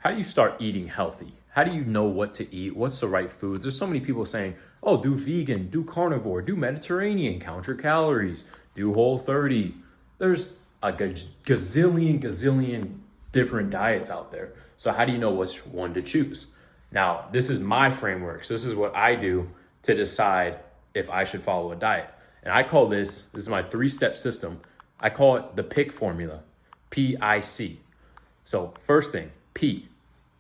how do you start eating healthy? How do you know what to eat? What's the right foods? There's so many people saying, oh, do vegan, do carnivore, do Mediterranean, count your calories, do Whole30. There's a gazillion different diets out there. So how do you know which one to choose? Now, this is my framework. So this is what I do to decide if I should follow a diet. And I call this is my 3-step system. I call it the PIC formula, PIC. So first thing, P,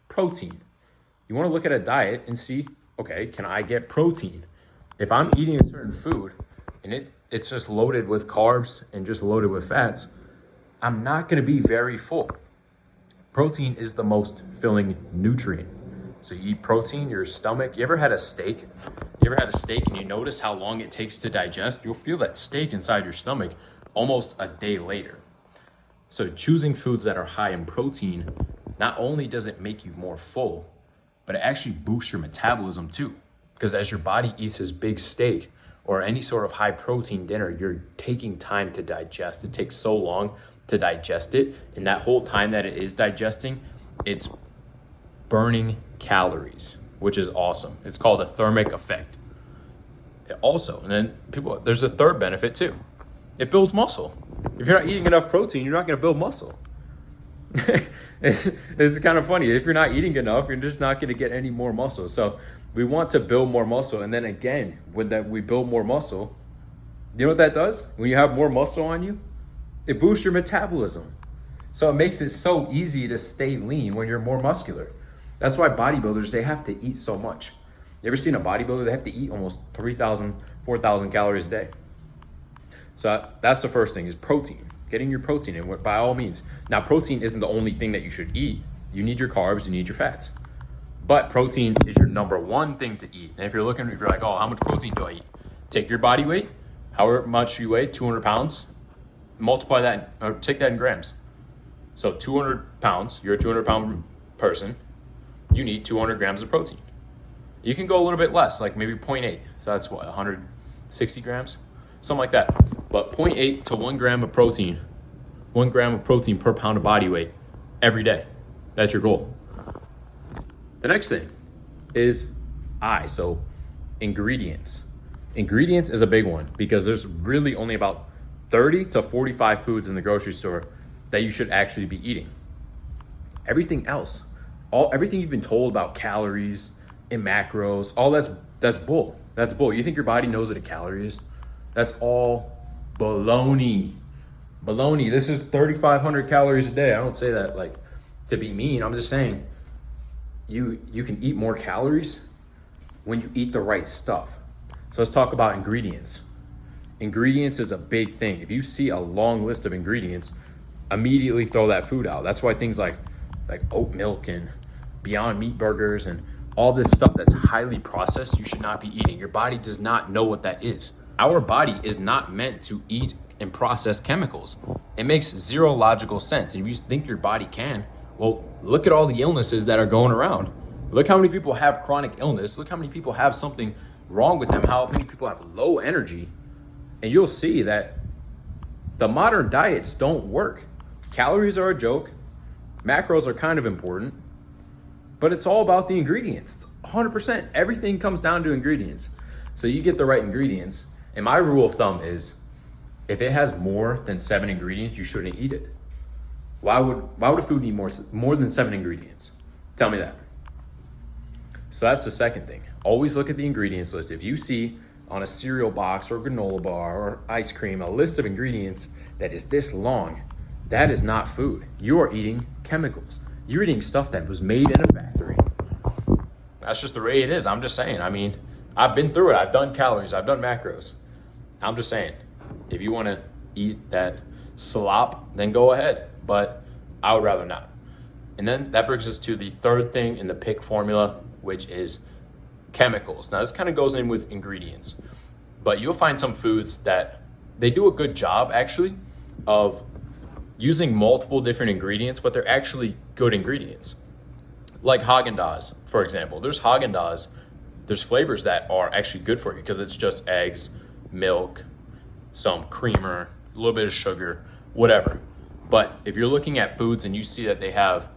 protein. You want to look at a diet and see, okay, can I get protein? If I'm eating a certain food and it's just loaded with carbs and just loaded with fats, I'm not going to be very full. Protein is the most filling nutrient. So you eat protein, your stomach. You ever had a steak? You ever had a steak and you notice how long it takes to digest? You'll feel that steak inside your stomach almost a day later. So choosing foods that are high in protein, not only does it make you more full, but it actually boosts your metabolism too. Because as your body eats this big steak or any sort of high protein dinner, you're taking time to digest. It takes so long to digest it. And that whole time that it is digesting, it's burning calories, which is awesome. It's called a thermic effect. And then there's a third benefit too. It builds muscle. If you're not eating enough protein, you're not going to build muscle. it's kind of funny. If you're not eating enough, you're just not going to get any more muscle. So we want to build more muscle. And then again, when that we build more muscle, you know what that does? When you have more muscle on you, it boosts your metabolism. So it makes it so easy to stay lean when you're more muscular. That's why bodybuilders, they have to eat so much. You ever seen a bodybuilder? They have to eat almost 3,000, 4,000 calories a day. So that's the first thing is protein, getting your protein in by all means. Now, protein isn't the only thing that you should eat. You need your carbs, you need your fats. But protein is your number one thing to eat. And if you're like, oh, how much protein do I eat? Take your body weight, however much you weigh, 200 pounds, multiply that, or take that in grams. So 200 pounds, you're a 200 pound person, you need 200 grams of protein. You can go a little bit less, like maybe 0.8. So that's what, 160 grams? Something like that. But 0.8 to 1 gram of protein, 1 gram of protein per pound of body weight every day. That's your goal. The next thing is so ingredients. Ingredients is a big one because there's really only about 30 to 45 foods in the grocery store that you should actually be eating. Everything else, everything you've been told about calories and macros, all that's bull. That's bull. You think your body knows what a calorie is? That's all baloney. Baloney. This is 3,500 calories a day. I don't say that like to be mean. I'm just saying you can eat more calories when you eat the right stuff. So let's talk about ingredients. Ingredients is a big thing. If you see a long list of ingredients, immediately throw that food out. That's why things like oat milk and Beyond Meat burgers and all this stuff that's highly processed, you should not be eating. Your body does not know what that is. Our body is not meant to eat and process chemicals. It makes zero logical sense. And if you think your body can, well, look at all the illnesses that are going around. Look how many people have chronic illness. Look how many people have something wrong with them. How many people have low energy. And you'll see that the modern diets don't work. Calories are a joke. Macros are kind of important. But it's all about the ingredients. It's 100%. Everything comes down to ingredients. So you get the right ingredients. And my rule of thumb is if it has more than 7 ingredients, you shouldn't eat it. Why would a food need more than 7 ingredients? Tell me that. So that's the second thing. Always look at the ingredients list. If you see on a cereal box or granola bar or ice cream a list of ingredients that is this long, that is not food. You are eating chemicals. You're eating stuff that was made in a factory. That's just the way it is. I'm just saying. I mean, I've been through it. I've done calories. I've done macros. I'm just saying, if you want to eat that slop, then go ahead. But I would rather not. And then that brings us to the third thing in the PIC formula, which is chemicals. Now, this kind of goes in with ingredients. But you'll find some foods that they do a good job, actually, of using multiple different ingredients, but they're actually good ingredients. Like Haagen-Dazs, for example. There's Haagen-Dazs, there's flavors that are actually good for you because it's just eggs, milk, some creamer, a little bit of sugar, whatever. But if you're looking at foods and you see that they have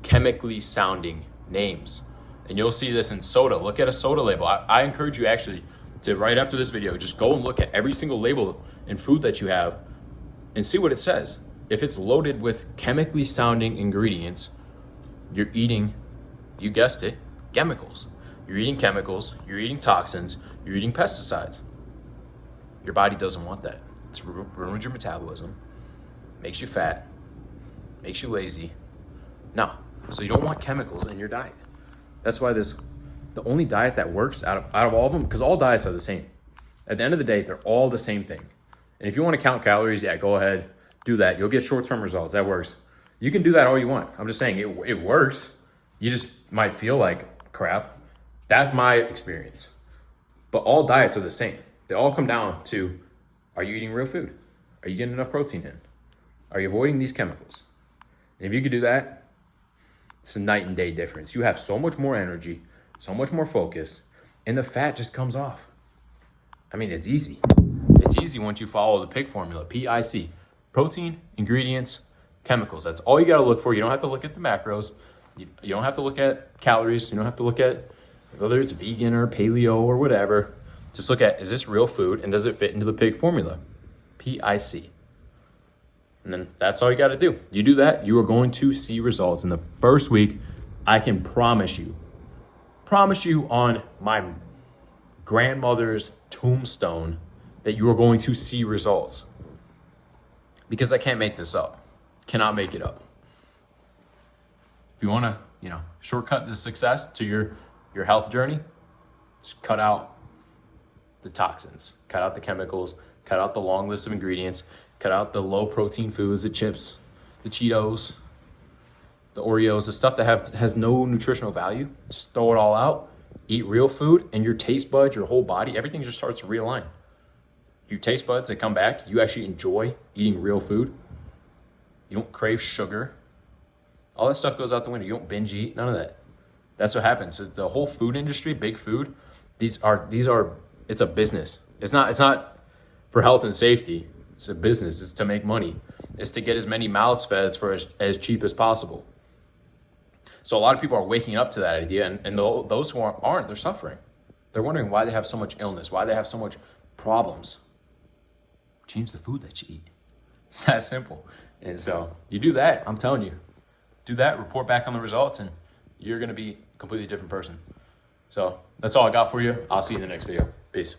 chemically sounding names. And you'll see this in soda. Look at a soda label. I encourage you actually to, right after this video, just go and look at every single label in food that you have and see what it says. If it's loaded with chemically sounding ingredients, you're eating, you guessed it, chemicals. You're eating chemicals, you're eating toxins, you're eating pesticides. Your body doesn't want that. It ruins your metabolism, makes you fat, makes you lazy. No, so you don't want chemicals in your diet. That's why the only diet that works out of all of them, because all diets are the same. At the end of the day, they're all the same thing. And if you want to count calories, yeah, go ahead, do that. You'll get short-term results. That works. You can do that all you want. I'm just saying it works. You just might feel like crap. That's my experience. But all diets are the same. They all come down to, are you eating real food? Are you getting enough protein in? Are you avoiding these chemicals? And if you could do that, it's a night and day difference. You have so much more energy, so much more focus, and the fat just comes off. I mean, it's easy. It's easy once you follow the PIC formula, PIC. Protein, ingredients, chemicals. That's all you got to look for. You don't have to look at the macros. You don't have to look at calories. You don't have to look at whether it's vegan or paleo or whatever. Just look at, is this real food and does it fit into the PIC formula? PIC. And then that's all you got to do. You do that, you are going to see results. In the first week, I can promise you on my grandmother's tombstone that you are going to see results. Because I can't make this up. Cannot make it up. If you want to, shortcut the success to your health journey, just cut out the toxins, cut out the chemicals, cut out the long list of ingredients, cut out the low protein foods, the chips, the Cheetos, the Oreos, the stuff that has no nutritional value. Just throw it all out, eat real food, and your taste buds, your whole body, everything just starts to realign. Your taste buds, they come back. You actually enjoy eating real food. You don't crave sugar. All that stuff goes out the window. You don't binge eat, none of that. That's what happens. So the whole food industry, big food, these are it's a business. It's not for health and safety. It's a business. It's to make money. It's to get as many mouths fed for as cheap as possible. So a lot of people are waking up to that idea, and those who aren't, they're suffering. They're wondering why they have so much illness, why they have so much problems. Change the food that you eat. It's that simple. And so you do that, I'm telling you. Do that, report back on the results, and you're going to be a completely different person. So that's all I got for you. I'll see you in the next video. Peace.